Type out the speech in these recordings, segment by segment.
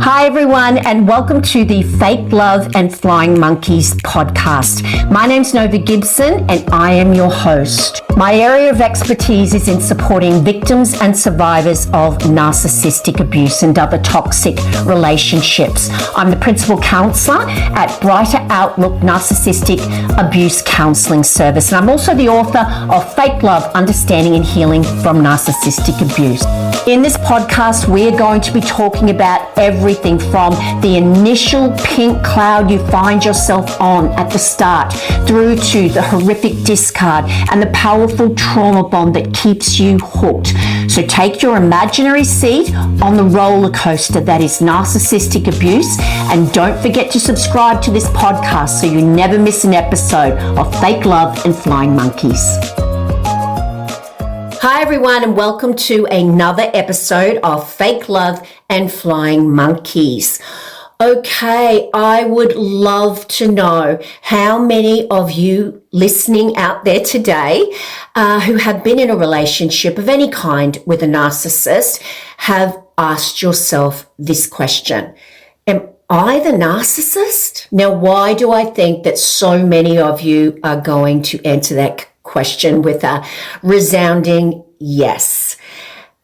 Hi everyone, and welcome to the Fake Love and Flying Monkeys podcast. My name's Nova Gibson and I am your host. My area of expertise is in supporting victims and survivors of narcissistic abuse and other toxic relationships. I'm the principal counsellor at Brighter Outlook Narcissistic Abuse Counselling Service, and I'm also the author of Fake Love, Understanding and Healing from Narcissistic Abuse. In this podcast, we're going to be talking about everything from the initial pink cloud you find yourself on at the start through to the horrific discard and the powerful trauma bond that keeps you hooked. So take your imaginary seat on the roller coaster that is narcissistic abuse, and don't forget to subscribe to this podcast so you never miss an episode of Fake Love and Flying Monkeys. Hi everyone, and welcome to another episode of Fake Love and Flying Monkeys. Okay, I would love to know how many of you listening out there today who have been in a relationship of any kind with a narcissist have asked yourself this question: am I the narcissist? Now, why do I think that so many of you are going to answer that question with a resounding yes?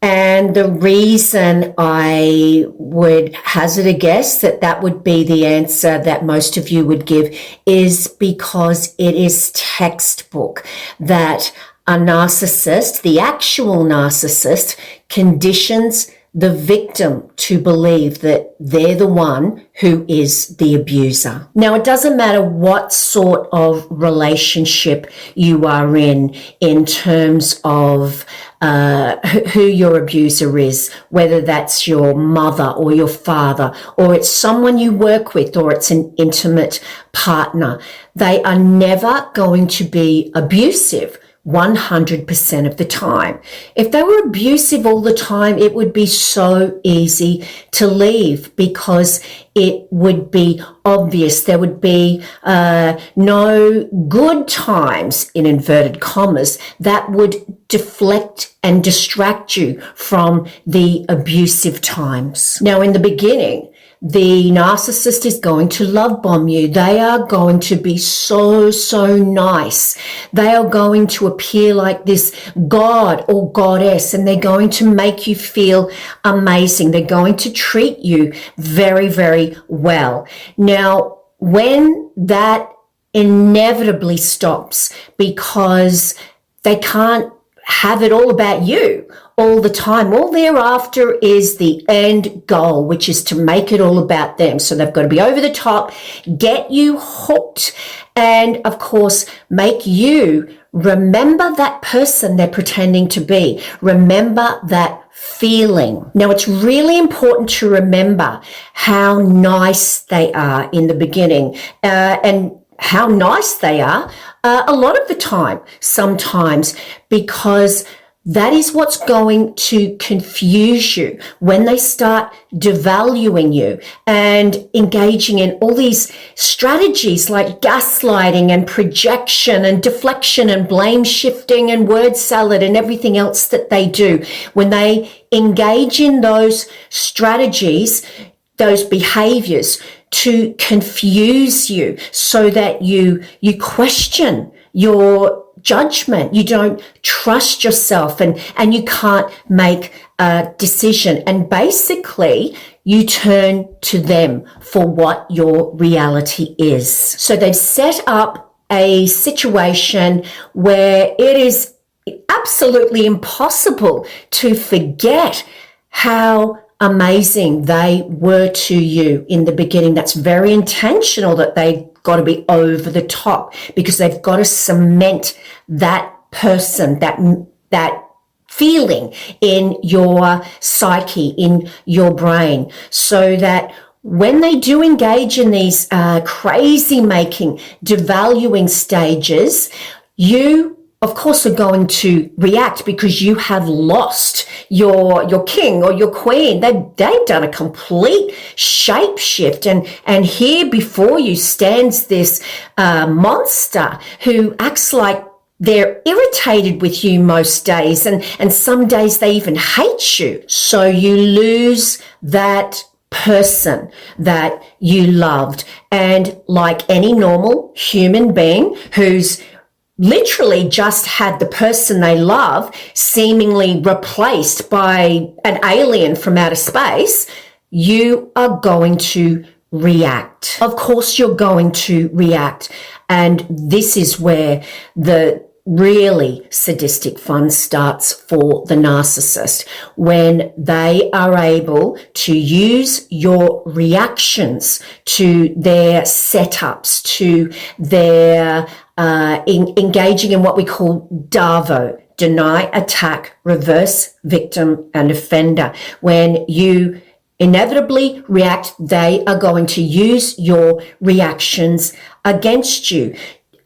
And the reason I would hazard a guess that that would be the answer that most of you would give is because it is textbook that a narcissist, the actual narcissist, conditions the victim to believe that they're the one who is the abuser. Now, it doesn't matter what sort of relationship you are in terms of who your abuser is, whether that's your mother or your father, or it's someone you work with, or it's an intimate partner. They are never going to be abusive 100% of the time. If they were abusive all the time, it would be so easy to leave because it would be obvious. There would be no good times, in inverted commas, that would deflect and distract you from the abusive times. Now, in the beginning, the narcissist is going to love bomb you. They are going to be so nice. They are going to appear like this god or goddess, and they're going to make you feel amazing. They're going to treat you very well. Now, when that inevitably stops because they can't have it all about you all the time, all they're after is the end goal, which is to make it all about them. So they've got to be over the top, get you hooked, and of course make you remember that person they're pretending to be. Remember that feeling. Now, it's really important to remember how nice they are in the beginning, and how nice they are a lot of the time, sometimes, because that is what's going to confuse you when they start devaluing you and engaging in all these strategies like gaslighting and projection and deflection and blame shifting and word salad and everything else that they do. When they engage in those strategies, those behaviors to confuse you so that you question your judgment, you don't trust yourself, and you can't make a decision. And basically, you turn to them for what your reality is. So they've set up a situation where it is absolutely impossible to forget how amazing they were to you in the beginning. That's very intentional, that they got to be over the top because they've got to cement that person, that feeling in your psyche, in your brain, so that when they do engage in these crazy making, devaluing stages, you of course are going to react because you have lost your king or your queen. They've done a complete shape shift, and here before you stands this monster who acts like they're irritated with you most days, and some days they even hate you. So you lose that person that you loved. And like any normal human being who's literally just had the person they love seemingly replaced by an alien from outer space, you are going to react. Of course, you're going to react. And this is where the really sadistic fun starts for the narcissist, when they are able to use your reactions to their setups, to their engaging in what we call DARVO, deny, attack, reverse, victim, and offender. When you inevitably react, they are going to use your reactions against you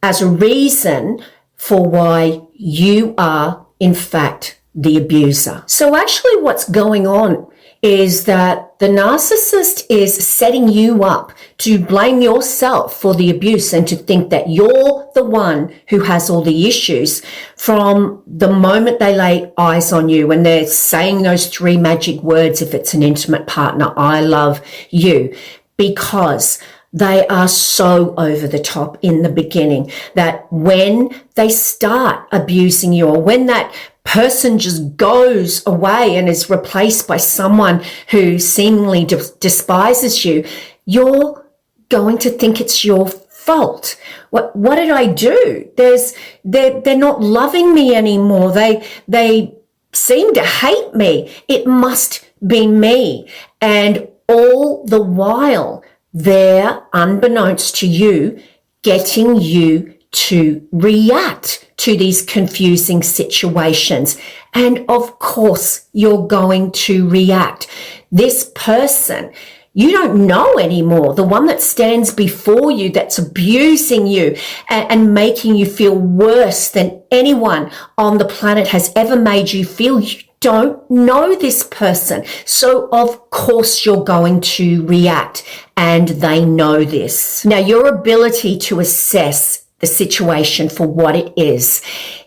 as a reason for why you are, in fact, the abuser. So actually what's going on is that the narcissist is setting you up to blame yourself for the abuse and to think that you're the one who has all the issues from the moment they lay eyes on you, when they're saying those three magic words, if it's an intimate partner, I love you, because they are so over the top in the beginning that when they start abusing you, or when that person just goes away and is replaced by someone who seemingly despises you, you're going to think it's your fault. What did I do? They're not loving me anymore. They seem to hate me. It must be me. And all the while, they're, unbeknownst to you, getting you to react to these confusing situations. And of course, you're going to react. This person you don't know anymore, the one that stands before you, that's abusing you and making you feel worse than anyone on the planet has ever made you feel. You don't know this person. So of course you're going to react, and they know this. Now, your ability to assess the situation for what it is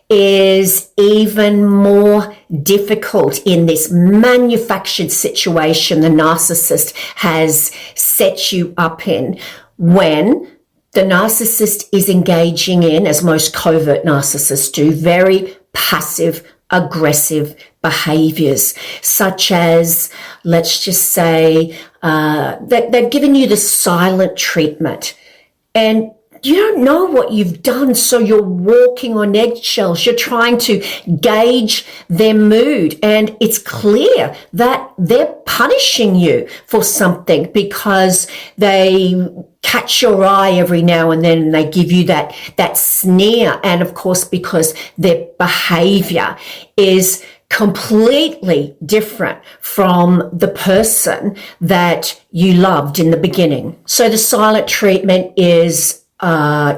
even more difficult in this manufactured situation the narcissist has set you up in, when the narcissist is engaging in, as most covert narcissists do, very passive aggressive behaviors, such as, let's just say, that they've given you the silent treatment, and you don't know what you've done, so you're walking on eggshells. You're trying to gauge their mood, and it's clear that they're punishing you for something because they catch your eye every now and then and they give you that sneer. And of course, because their behavior is completely different from the person that you loved in the beginning. So the silent treatment is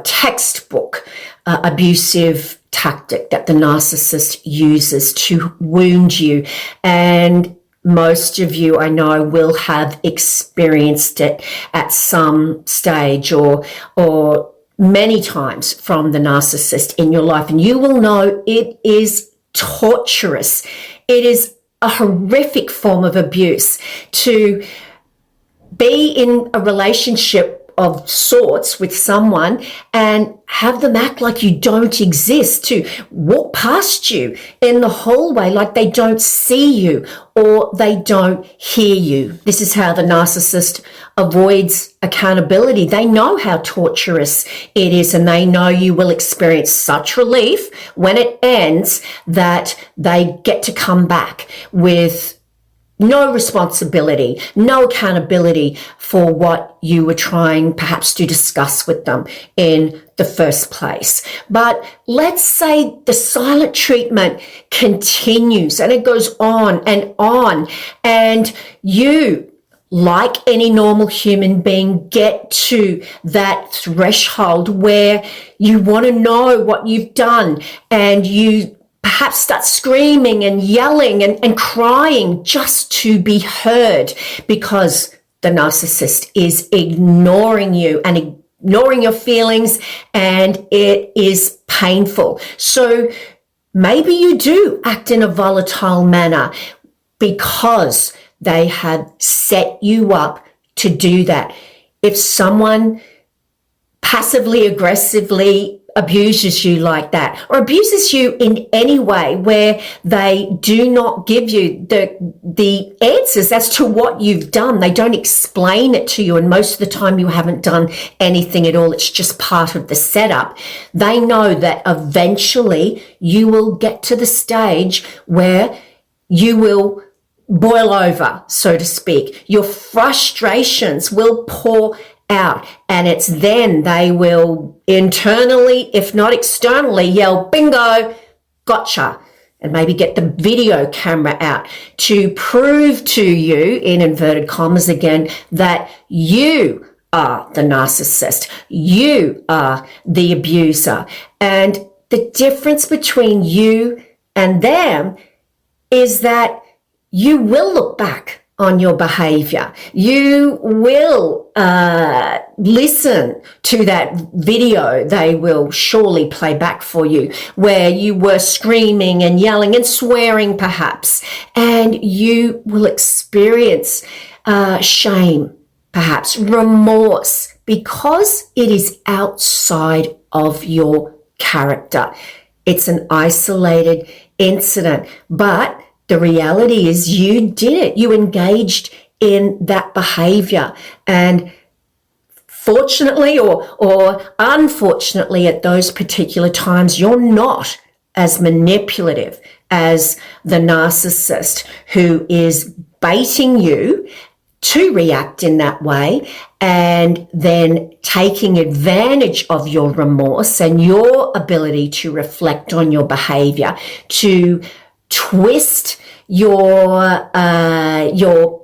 textbook abusive tactic that the narcissist uses to wound you. And most of you, I know, will have experienced it at some stage or many times from the narcissist in your life. And you will know it is torturous. It is a horrific form of abuse to be in a relationship of sorts with someone and have them act like you don't exist, to walk past you in the hallway like they don't see you or they don't hear you. This is how the narcissist avoids accountability. They know how torturous it is, and they know you will experience such relief when it ends that they get to come back with no responsibility, no accountability for what you were trying perhaps to discuss with them in the first place. But let's say the silent treatment continues and it goes on, and you, like any normal human being, get to that threshold where you want to know what you've done, and you perhaps start screaming and yelling and crying just to be heard, because the narcissist is ignoring you and ignoring your feelings, and it is painful. So maybe you do act in a volatile manner because they had set you up to do that. If someone passively aggressively abuses you like that, or abuses you in any way where they do not give you the answers as to what you've done, they don't explain it to you, and most of the time you haven't done anything at all, it's just part of the setup, they know that eventually you will get to the stage where you will boil over, so to speak. Your frustrations will pour out, and it's then they will internally, if not externally, yell, bingo, gotcha, and maybe get the video camera out to prove to you, in inverted commas again, that you are the narcissist, you are the abuser. And the difference between you and them is that you will look back on your behavior. You will listen to that video they will surely play back for you, where you were screaming and yelling and swearing perhaps, and you will experience shame, perhaps remorse, because it is outside of your character. It's an isolated incident, but the reality is you did it. You engaged in that behavior. And fortunately or unfortunately at those particular times, you're not as manipulative as the narcissist who is baiting you to react in that way and then taking advantage of your remorse and your ability to reflect on your behavior to twist your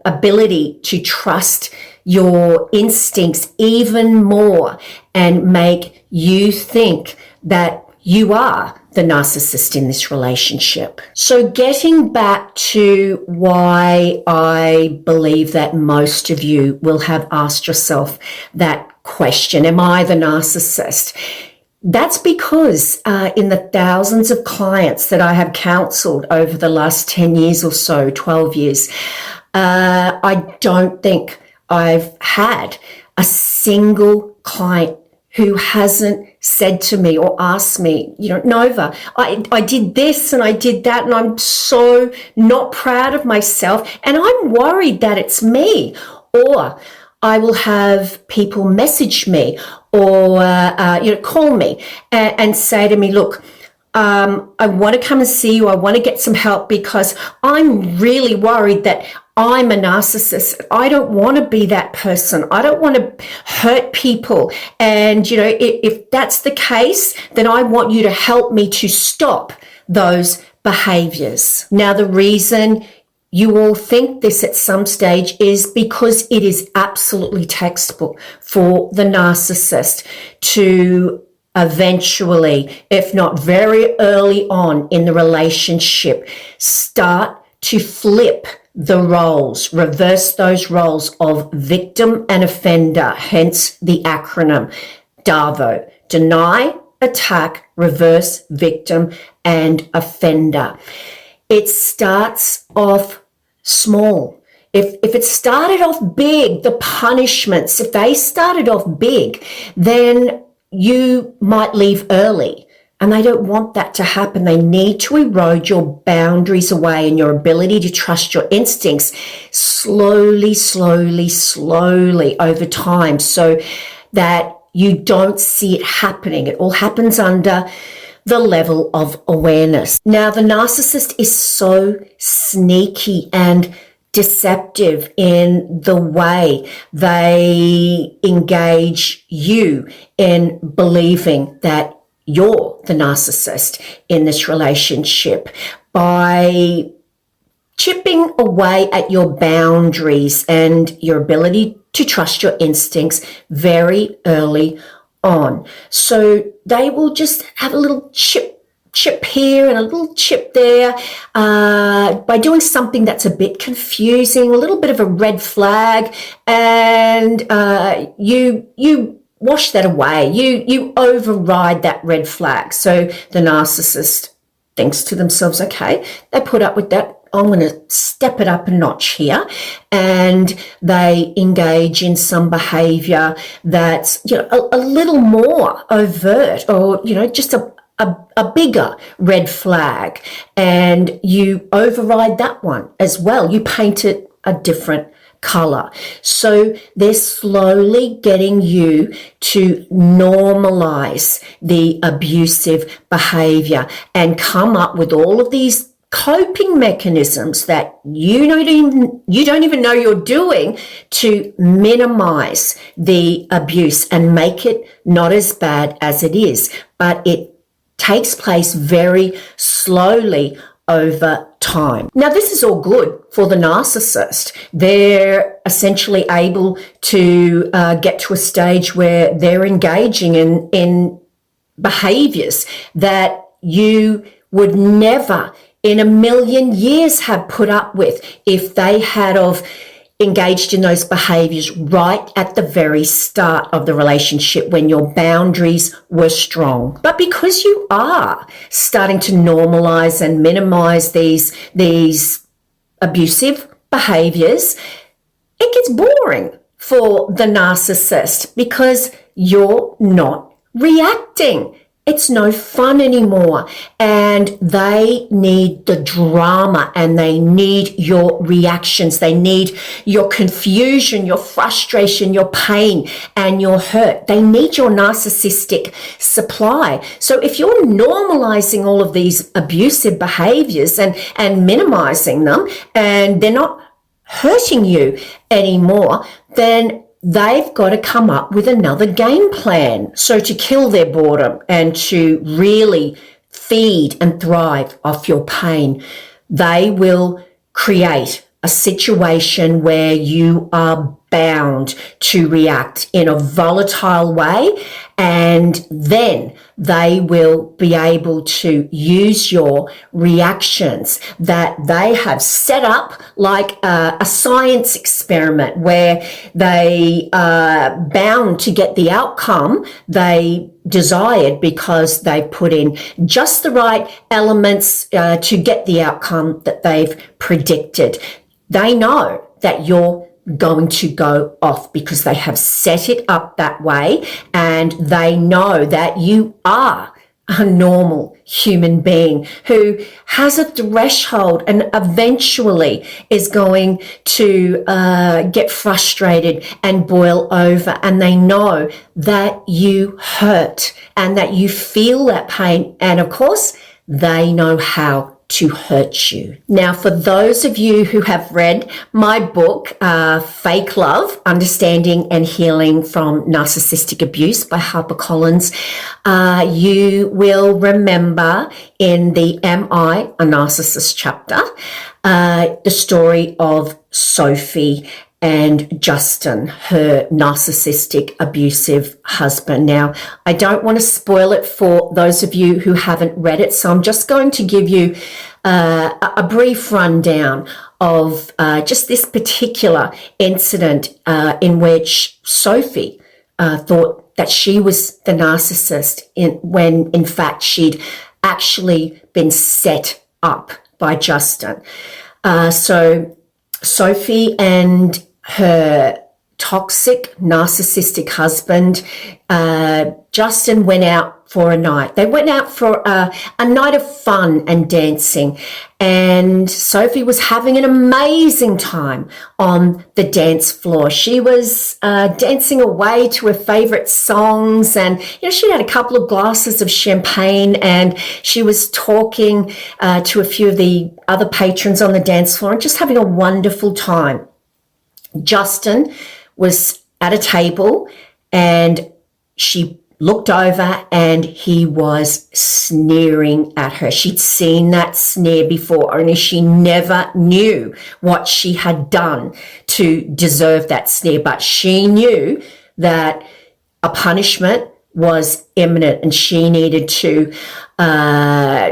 ability to trust your instincts even more and make you think that you are the narcissist in this relationship. So getting back to why I believe that most of you will have asked yourself that question, am I the narcissist? That's because in the thousands of clients that I have counseled over the last 10 years or so, 12 years, I don't think I've had a single client who hasn't said to me or asked me, Nova, I did this and I did that and I'm so not proud of myself and I'm worried that it's me. Or I will have people message me or, call me and say to me, look, I want to come and see you. I want to get some help because I'm really worried that I'm a narcissist. I don't want to be that person. I don't want to hurt people. And, if that's the case, then I want you to help me to stop those behaviors. Now, the reason you will think this at some stage is because it is absolutely textbook for the narcissist to eventually, if not very early on in the relationship, start to flip the roles, reverse those roles of victim and offender, hence the acronym DARVO, deny, attack, reverse, victim, and offender. It starts off small. If it started off big, the punishments, if they started off big, then you might leave early. And they don't want that to happen. They need to erode your boundaries away and your ability to trust your instincts slowly over time so that you don't see it happening. It all happens under the level of awareness. Now, the narcissist is so sneaky and deceptive in the way they engage you in believing that you're the narcissist in this relationship by chipping away at your boundaries and your ability to trust your instincts very early on. So they will just have a little chip here and a little chip there by doing something that's a bit confusing, a little bit of a red flag, and you wash that away. You override that red flag. So the narcissist thinks to themselves, okay, they put up with that. I'm going to step it up a notch here. And they engage in some behavior that's, a little more overt, or, just a bigger red flag. And you override that one as well. You paint it a different color. So they're slowly getting you to normalize the abusive behavior and come up with all of these coping mechanisms that you don't even know you're doing to minimize the abuse and make it not as bad as it is. But it takes place very slowly over time. Now, this is all good for the narcissist. They're essentially able to get to a stage where they're engaging in behaviors that you would never in a million years have put up with if they had engaged in those behaviors right at the very start of the relationship when your boundaries were strong. But because you are starting to normalize and minimize these abusive behaviors, it gets boring for the narcissist because you're not reacting. It's no fun anymore, and they need the drama and they need your reactions. They need your confusion, your frustration, your pain, and your hurt. They need your narcissistic supply. So if you're normalizing all of these abusive behaviors and minimizing them, and they're not hurting you anymore, then they've got to come up with another game plan. So to kill their boredom and to really feed and thrive off your pain, they will create a situation where you are bound to react in a volatile way, and then they will be able to use your reactions that they have set up like a science experiment where they are bound to get the outcome they desired because they put in just the right elements to get the outcome that they've predicted. They know that you're going to go off because they have set it up that way, and they know that you are a normal human being who has a threshold and eventually is going to get frustrated and boil over, and they know that you hurt and that you feel that pain, and of course they know how to hurt you. Now, for those of you who have read my book, Fake Love, Understanding and Healing from Narcissistic Abuse by HarperCollins, you will remember in the Am I a Narcissist chapter, the story of Sophie and Justin, her narcissistic, abusive husband. Now, I don't want to spoil it for those of you who haven't read it, so I'm just going to give you a brief rundown of just this particular incident in which Sophie thought that she was the narcissist when in fact she'd actually been set up by Justin. So Sophie and her toxic, narcissistic husband, Justin, went out for a night. They went out for a night of fun and dancing, and Sophie was having an amazing time on the dance floor. She was dancing away to her favorite songs, and she had a couple of glasses of champagne, and she was talking to a few of the other patrons on the dance floor and just having a wonderful time. Justin was at a table, and she looked over and he was sneering at her. She'd seen that sneer before, only she never knew what she had done to deserve that sneer. But she knew that a punishment was imminent and she needed to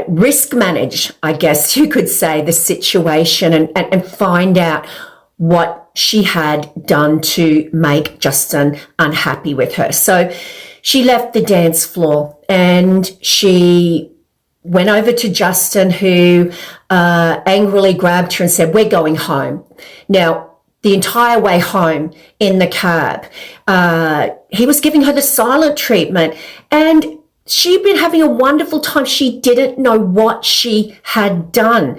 risk manage, I guess you could say, the situation and find out what she had done to make Justin unhappy with her. So she left the dance floor and she went over to Justin, who angrily grabbed her and said, "We're going home." Now, the entire way home in the cab, he was giving her the silent treatment, and she'd been having a wonderful time. She didn't know what she had done.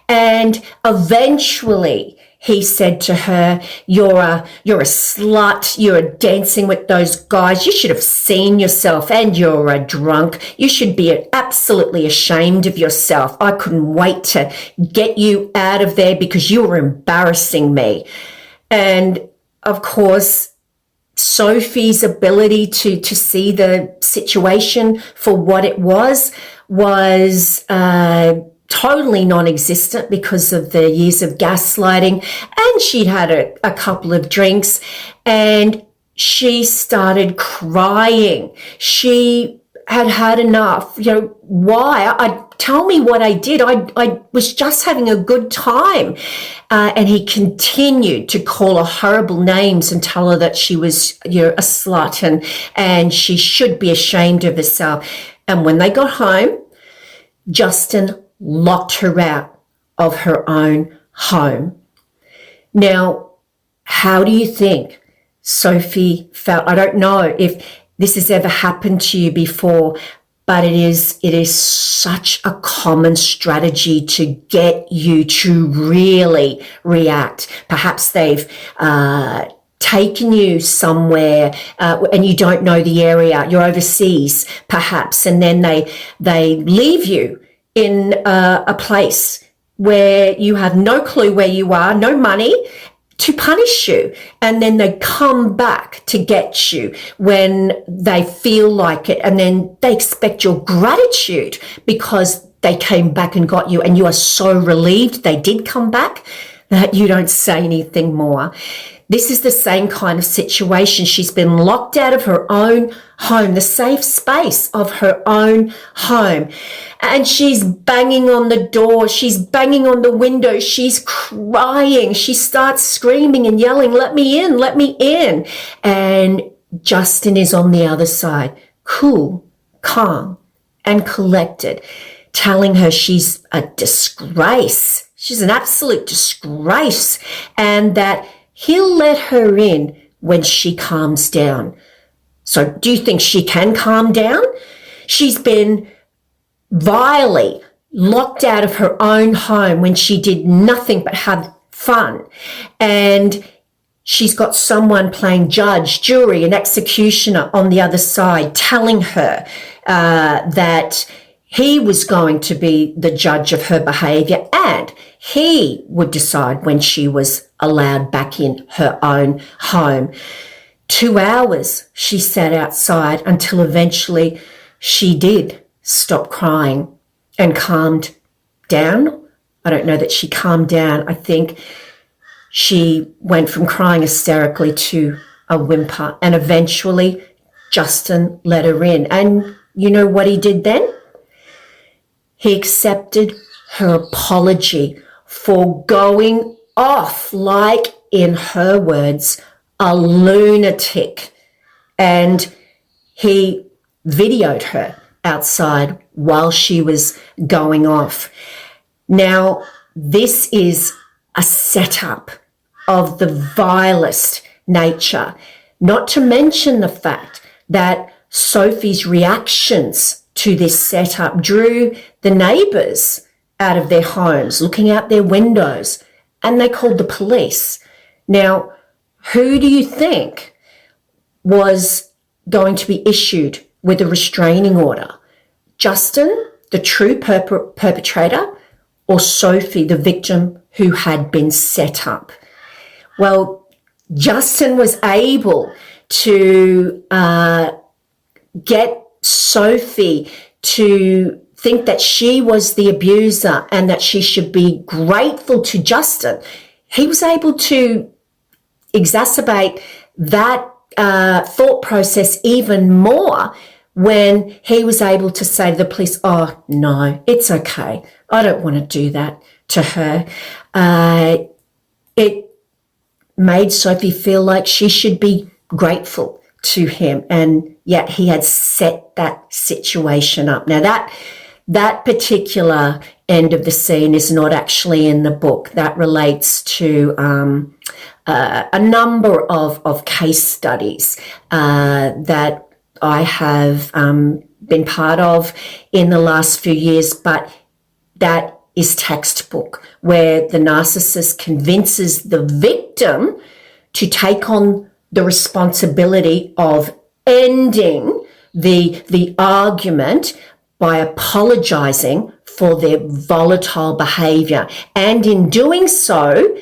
And eventually he said to her, you're a slut. You're dancing with those guys. You should have seen yourself, and you're a drunk. You should be absolutely ashamed of yourself. I couldn't wait to get you out of there because you were embarrassing me. And of course, Sophie's ability to see the situation for what it was totally non-existent because of the years of gaslighting. And she'd had a couple of drinks, and she started crying. She had had enough. Why? Tell me what I did. I was just having a good time. And he continued to call her horrible names and tell her that she was, a slut and she should be ashamed of herself. And when they got home, Justin locked her out of her own home. Now, how do you think Sophie felt? I don't know if this has ever happened to you before, but it is such a common strategy to get you to really react. Perhaps they've taken you somewhere and you don't know the area. You're overseas, perhaps, and then they leave you in a place where you have no clue where you are, no money, to punish you. And then they come back to get you when they feel like it. And then they expect your gratitude because they came back and got you. And you are so relieved they did come back that you don't say anything more. This is the same kind of situation. She's been locked out of her own home, the safe space of her own home. And she's banging on the door. She's banging on the window. She's crying. She starts screaming and yelling, "Let me in, let me in." And Justin is on the other side, cool, calm, and collected, telling her she's a disgrace. She's an absolute disgrace. And that he'll let her in when she calms down. So do you think she can calm down? She's been vilely locked out of her own home when she did nothing but have fun. And she's got someone playing judge, jury, and executioner on the other side, telling her that he was going to be the judge of her behavior, and he would decide when she was allowed back in her own home. 2 hours she sat outside until eventually she did stop crying and calmed down. I don't know that she calmed down. I think she went from crying hysterically to a whimper, and eventually Justin let her in. And you know what he did then? He accepted her apology for going off, like, in her words, a lunatic. And he videoed her outside while she was going off. Now, this is a setup of the vilest nature, not to mention the fact that Sophie's reactions to this setup drew the neighbours out of their homes, looking out their windows, and they called the police. Now, who do you think was going to be issued with a restraining order? Justin, the true perpetrator, or Sophie, the victim who had been set up? Well, Justin was able to get Sophie to think that she was the abuser and that she should be grateful to Justin. He was able to exacerbate that thought process even more when he was able to say to the police, "Oh, no, it's okay. I don't want to do that to her." It made Sophie feel like she should be grateful to him, and yet he had set that situation up. Now that particular end of the scene is not actually in the book. That relates to a number of case studies that I have been part of in the last few years, but that is textbook, where the narcissist convinces the victim to take on the responsibility of ending the argument by apologizing for their volatile behavior, and in doing so,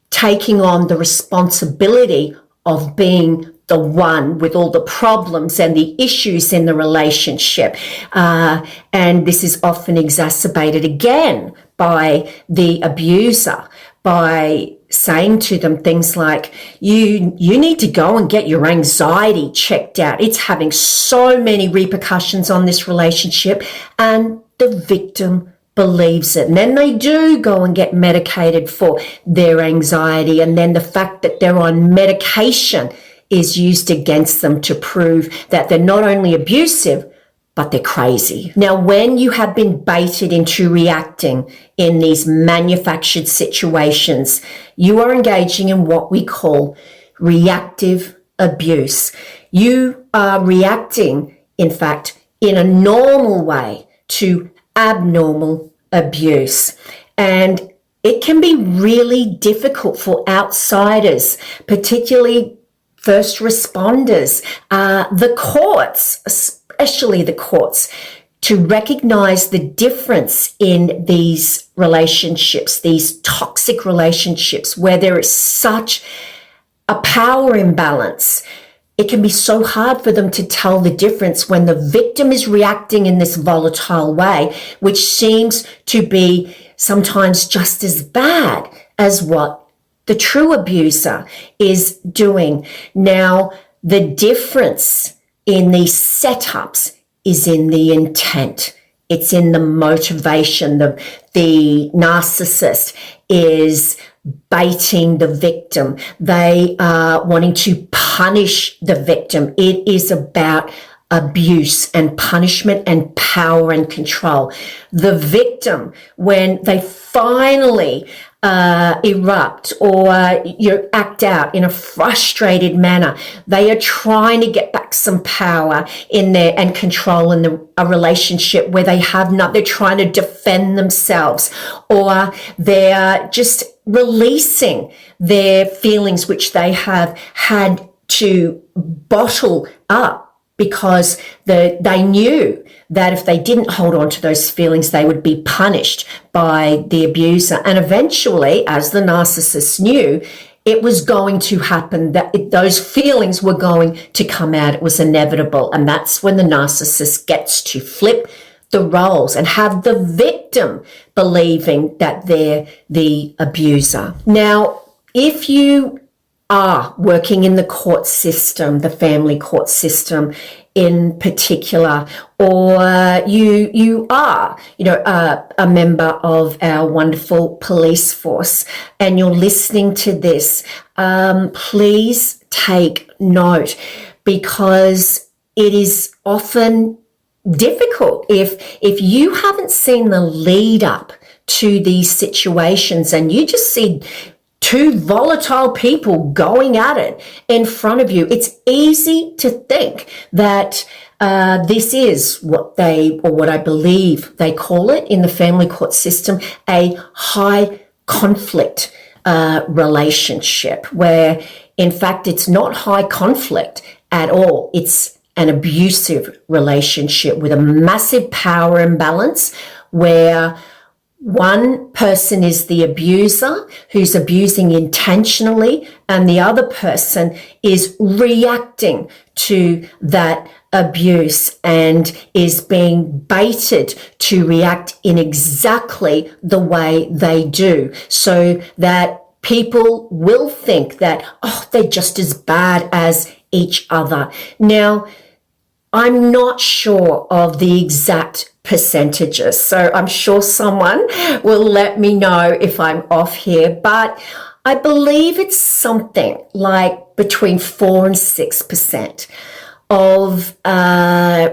taking on the responsibility of being the one with all the problems and the issues in the relationship. And this is often exacerbated again by the abuser, by saying to them things like, you need to go and get your anxiety checked out. It's having so many repercussions on this relationship. And the victim believes it. And then they do go and get medicated for their anxiety. And then the fact that they're on medication is used against them to prove that they're not only abusive, but they're crazy. Now, when you have been baited into reacting in these manufactured situations, you are engaging in what we call reactive abuse. You are reacting, in fact, in a normal way to abnormal abuse. And it can be really difficult for outsiders, particularly first responders, the courts, especially the courts, to recognize the difference in these relationships, these toxic relationships where there is such a power imbalance. It can be so hard for them to tell the difference when the victim is reacting in this volatile way, which seems to be sometimes just as bad as what the true abuser is doing. Now, the difference in these setups is in the intent. It's in the motivation. The narcissist is baiting the victim. They are wanting to punish the victim. It is about abuse and punishment and power and control. The victim, when they finally erupt or act out in a frustrated manner, they are trying to get back some power in there and control in a relationship where they have not. They're trying to defend themselves, or they're just releasing their feelings which they have had to bottle up, because they knew that if they didn't hold on to those feelings, they would be punished by the abuser. And eventually, as the narcissist knew, it was going to happen, that those feelings were going to come out. It was inevitable. And that's when the narcissist gets to flip the roles and have the victim believing that they're the abuser. Now, if you are working in the court system, the family court system in particular, or you are, a member of our wonderful police force, and you're listening to this, please take note, because it is often difficult if you haven't seen the lead up to these situations and you just see two volatile people going at it in front of you. It's easy to think that this is what I believe they call it in the family court system, a high conflict relationship, where in fact it's not high conflict at all. It's an abusive relationship with a massive power imbalance, where one person is the abuser who's abusing intentionally, and the other person is reacting to that abuse and is being baited to react in exactly the way they do, so that people will think that, they're just as bad as each other. Now, I'm not sure of the exact percentages, so I'm sure someone will let me know if I'm off here, but I believe it's something like between 4 and 6% of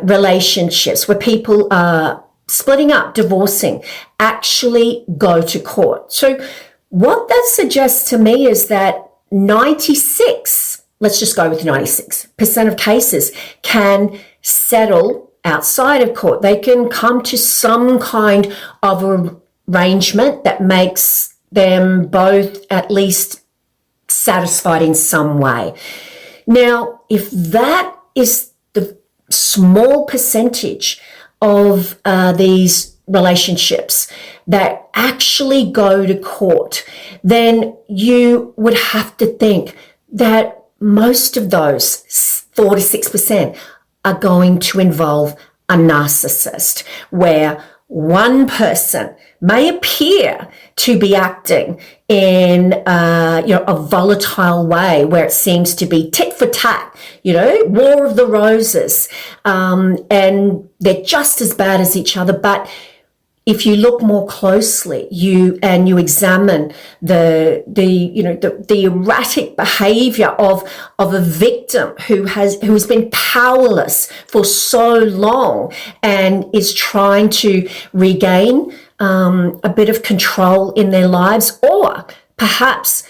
relationships where people are splitting up, divorcing, actually go to court. So what that suggests to me is that 96, let's just go with 96% of cases can settle outside of court. They can come to some kind of arrangement that makes them both at least satisfied in some way. Now, if that is the small percentage of these relationships that actually go to court, then you would have to think that most of those 4 to 6% are going to involve a narcissist, where one person may appear to be acting in a volatile way, where it seems to be tit for tat, war of the roses, and they're just as bad as each other. But if you look more closely, you examine the erratic behavior of a victim who has been powerless for so long and is trying to regain a bit of control in their lives, or perhaps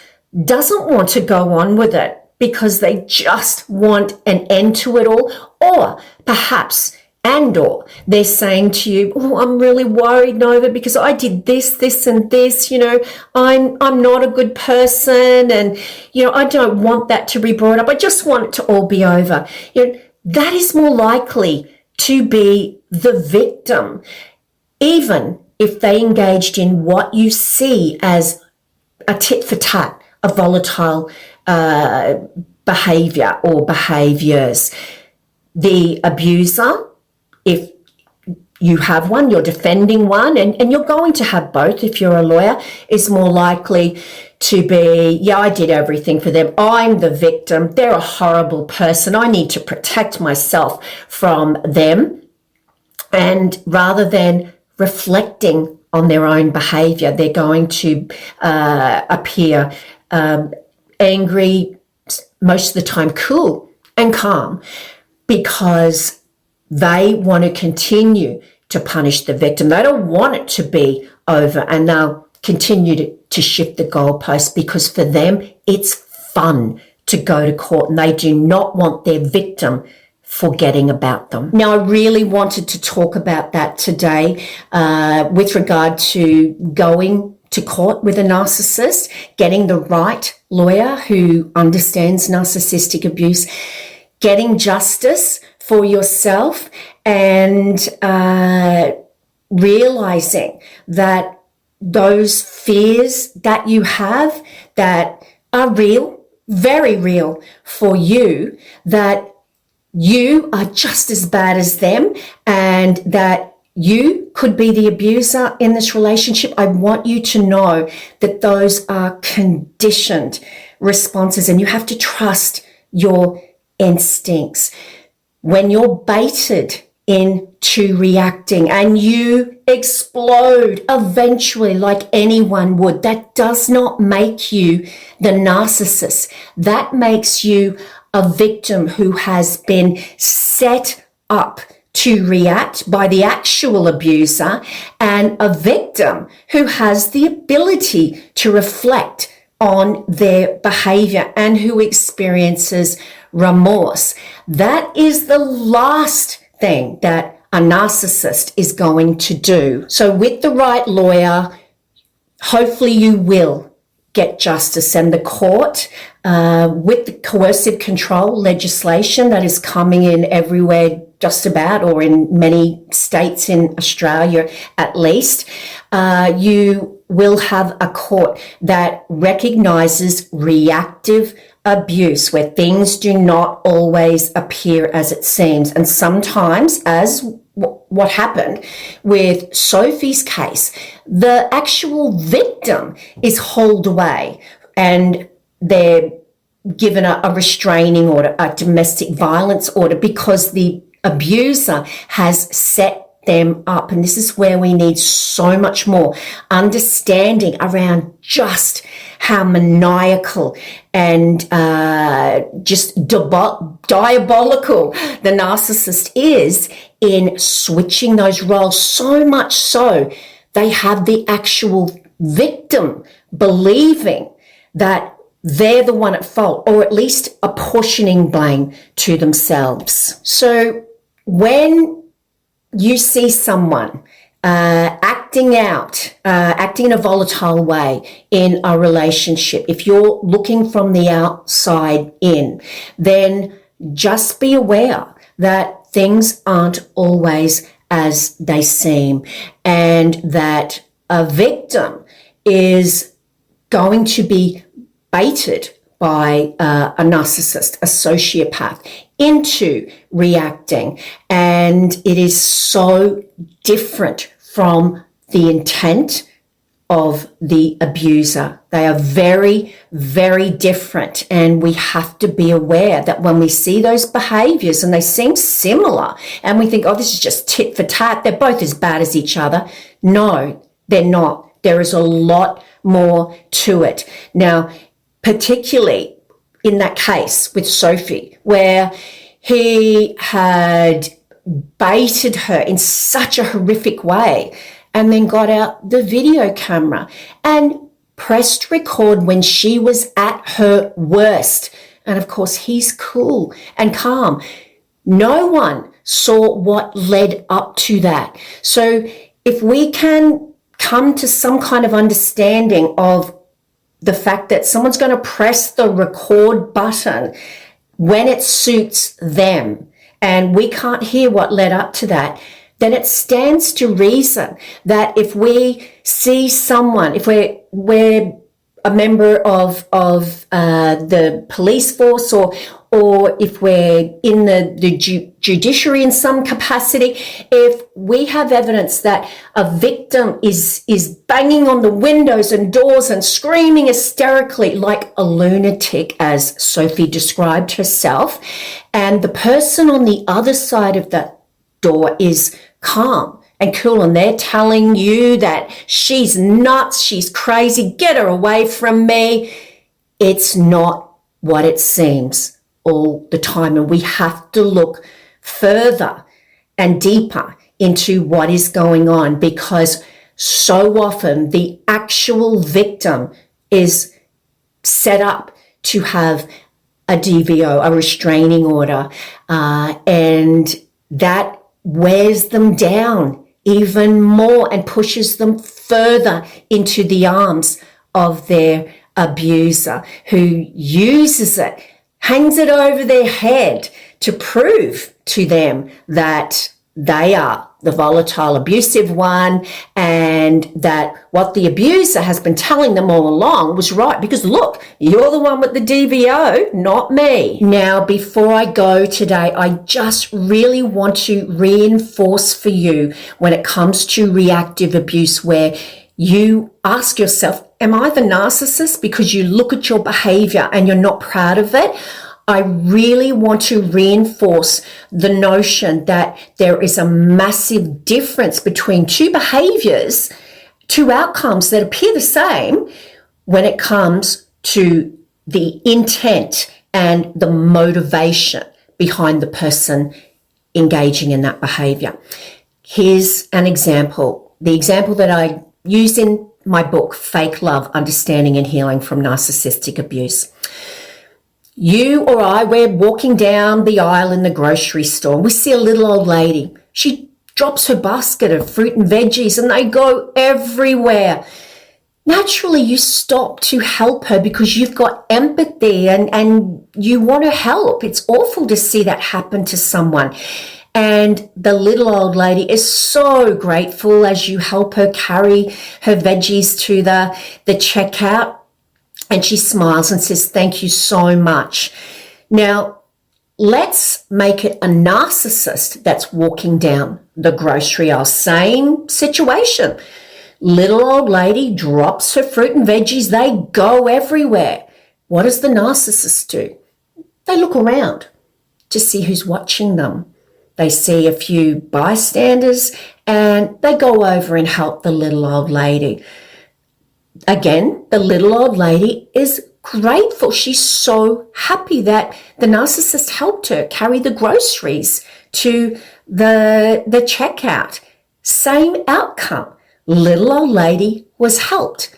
doesn't want to go on with it because they just want an end to it all, or perhaps or they're saying to you, oh, I'm really worried, Nova, because I did this, and this, I'm not a good person, and, I don't want that to be brought up. I just want it to all be over. That is more likely to be the victim, even if they engaged in what you see as a tit for tat, a volatile behavior or behaviors. The abuser, if you have one, you're defending one, and you're going to have both if you're a lawyer, is more likely to be, I did everything for them. I'm the victim. They're a horrible person. I need to protect myself from them. And rather than reflecting on their own behavior, they're going to appear angry, most of the time cool and calm, because they want to continue to punish the victim. They don't want it to be over, and they'll continue to shift the goalposts because for them, it's fun to go to court, and they do not want their victim forgetting about them. Now, I really wanted to talk about that today with regard to going to court with a narcissist, getting the right lawyer who understands narcissistic abuse, getting justice for yourself, and realizing that those fears that you have that are real, very real for you, that you are just as bad as them, and that you could be the abuser in this relationship. I want you to know that those are conditioned responses, and you have to trust your instincts. When you're baited into reacting and you explode eventually like anyone would, that does not make you the narcissist. That makes you a victim who has been set up to react by the actual abuser, and a victim who has the ability to reflect on their behavior and who experiences remorse. That is the last thing that a narcissist is going to do. So with the right lawyer, hopefully you will get justice, and the court, with the coercive control legislation that is coming in everywhere just about, or in many states in Australia at least, you will have a court that recognizes reactive abuse, where things do not always appear as it seems. And sometimes, as what happened with Sophie's case, the actual victim is hauled away and they're given a restraining order, a domestic violence order, because the abuser has set them up. And this is where we need so much more understanding around just how maniacal and just diabolical the narcissist is in switching those roles, so much so they have the actual victim believing that they're the one at fault, or at least apportioning blame to themselves. So when you see someone acting in a volatile way in a relationship, if you're looking from the outside in, then just be aware that things aren't always as they seem, and that a victim is going to be baited by a narcissist, a sociopath, into reacting. And it is so different from the intent of the abuser. They are very, very different. And we have to be aware that when we see those behaviors and they seem similar and we think, oh, this is just tit for tat, they're both as bad as each other. No, they're not. There is a lot more to it. Now, particularly in that case with Sophie, where he had baited her in such a horrific way and then got out the video camera and pressed record when she was at her worst. And of course, he's cool and calm. No one saw what led up to that. So if we can come to some kind of understanding of the fact that someone's going to press the record button when it suits them, and we can't hear what led up to that, then it stands to reason that if we see someone, if we're a member of the police force, or if we're in the judiciary in some capacity, if we have evidence that a victim is banging on the windows and doors and screaming hysterically like a lunatic, as Sophie described herself, and the person on the other side of that door is calm and cool, and they're telling you that she's nuts, she's crazy, get her away from me, it's not what it seems all the time. And we have to look further and deeper into what is going on, because so often the actual victim is set up to have a DVO, a restraining order, and that wears them down even more and pushes them further into the arms of their abuser, who uses it, hangs it over their head to prove to them that they are the volatile, abusive one, and that what the abuser has been telling them all along was right, because look, you're the one with the DVO, not me. Now, before I go today, I just really want to reinforce for you when it comes to reactive abuse, where you ask yourself, am I the narcissist? Because you look at your behavior and you're not proud of it. I really want to reinforce the notion that there is a massive difference between two behaviors, two outcomes that appear the same when it comes to the intent and the motivation behind the person engaging in that behavior. Here's an example. The example that I use in my book, Fake Love, Understanding and Healing from Narcissistic Abuse. You or I, we're walking down the aisle in the grocery store, and we see a little old lady. She drops her basket of fruit and veggies and they go everywhere. Naturally, you stop to help her because you've got empathy and you want to help. It's awful to see that happen to someone. And the little old lady is so grateful as you help her carry her veggies to the checkout. And she smiles and says, thank you so much. Now, let's make it a narcissist that's walking down the grocery aisle. Same situation. Little old lady drops her fruit and veggies. They go everywhere. What does the narcissist do? They look around to see who's watching them. They see a few bystanders and they go over and help the little old lady. again, the little old lady is grateful. She's so happy that the narcissist helped her carry the groceries to the checkout. Same outcome. Little old lady was helped.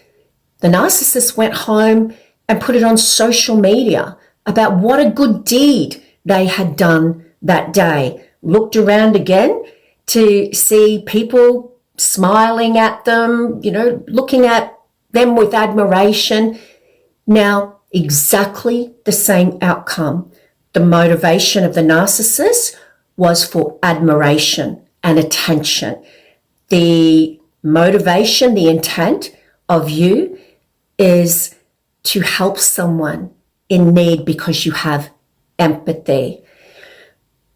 The narcissist went home and put it on social media about what a good deed they had done that day. Looked around again to see people smiling at them, looking at them with admiration. Now, exactly the same outcome. The motivation of the narcissist was for admiration and attention. The motivation, the intent of you is to help someone in need because you have empathy.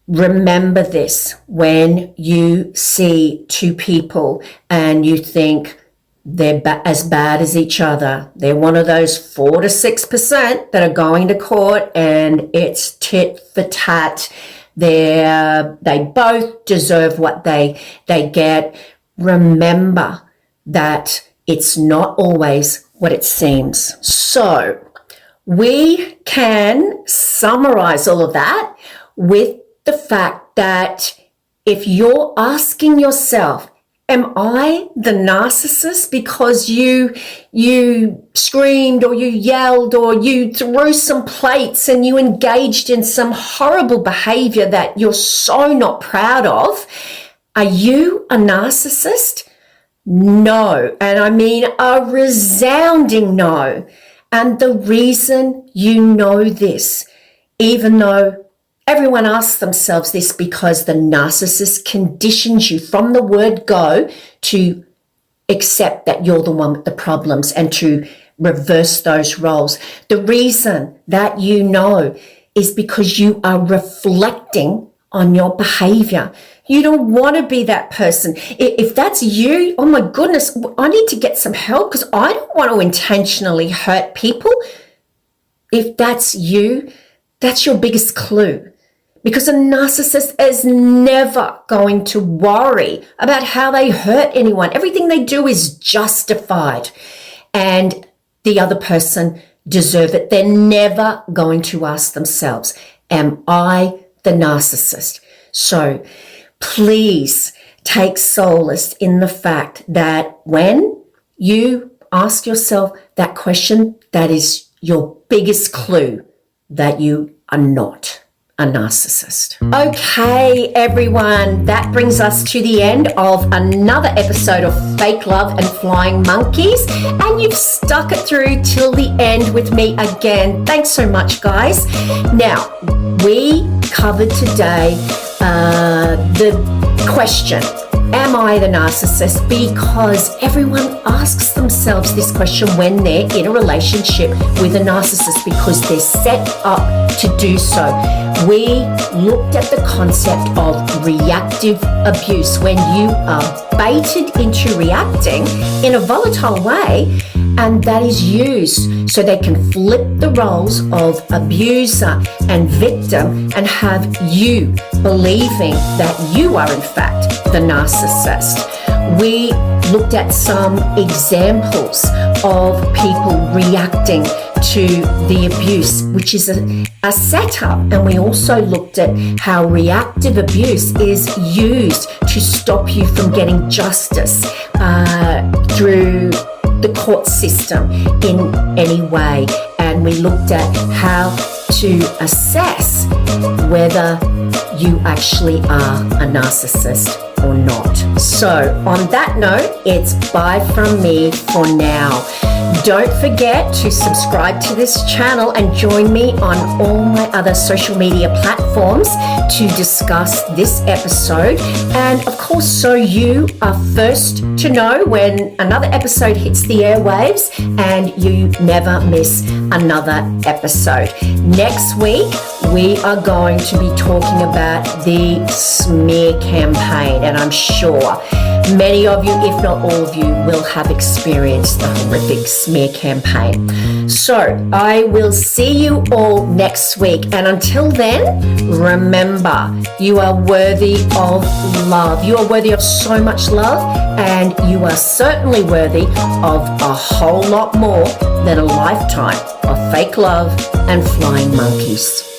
Remember this when you see two people and you think they're as bad as each other. They're one of those 4 to 6% that are going to court and it's tit for tat. They both deserve what they get. Remember that it's not always what it seems. So we can summarize all of that with the fact that if you're asking yourself, am I the narcissist because you screamed or you yelled or you threw some plates and you engaged in some horrible behavior that you're so not proud of? Are you a narcissist? No. And I mean a resounding no. And the reason you know this, even though everyone asks themselves this, because the narcissist conditions you from the word go to accept that you're the one with the problems and to reverse those roles. The reason that you know is because you are reflecting on your behavior. You don't want to be that person. If that's you, oh my goodness, I need to get some help because I don't want to intentionally hurt people. If that's you, that's your biggest clue. Because a narcissist is never going to worry about how they hurt anyone. Everything they do is justified and the other person deserves it. They're never going to ask themselves, am I the narcissist? So please take solace in the fact that when you ask yourself that question, that is your biggest clue that you are not a narcissist. Okay, everyone, that brings us to the end of another episode of Fake Love and Flying Monkeys, and you've stuck it through till the end with me again. Thanks so much, guys. Now, we covered today the question, am I the narcissist? Because everyone asks themselves this question when they're in a relationship with a narcissist because they're set up to do so. We looked at the concept of reactive abuse, when you are baited into reacting in a volatile way, and that is used so they can flip the roles of abuser and victim and have you believing that you are in fact the narcissist. We looked at some examples of people reacting to the abuse, which is a setup. And we also looked at how reactive abuse is used to stop you from getting justice through the court system in any way. And we looked at how to assess whether you actually are a narcissist or not. So on that note, it's bye from me for now. Don't forget to subscribe to this channel and join me on all my other social media platforms to discuss this episode. And of course, so you are first to know when another episode hits the airwaves and you never miss another episode. Next week, we are going to be talking about the smear campaign, and I'm sure many of you, if not all of you, will have experienced the horrific smear smear campaign. So I will see you all next week. And until then, remember, you are worthy of love. You are worthy of so much love, and you are certainly worthy of a whole lot more than a lifetime of fake love and flying monkeys.